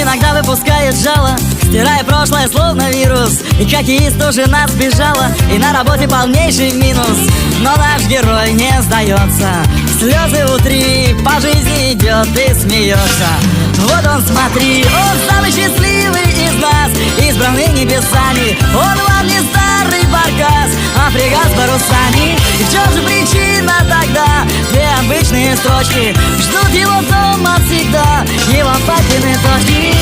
иногда выпускает жало, стирая прошлое словно вирус. И хоккеист уже нас сбежала, и на работе полнейший минус. Но наш герой не сдается, слезы утри, по жизни идет и смеется. Вот он, смотри, он самый счастливый из нас, избранный небесами. Он вам не старый баркас, а фрегат с парусами. И в чем же причина тогда? Две обычные строчки ждут его дома всегда, его папины точки.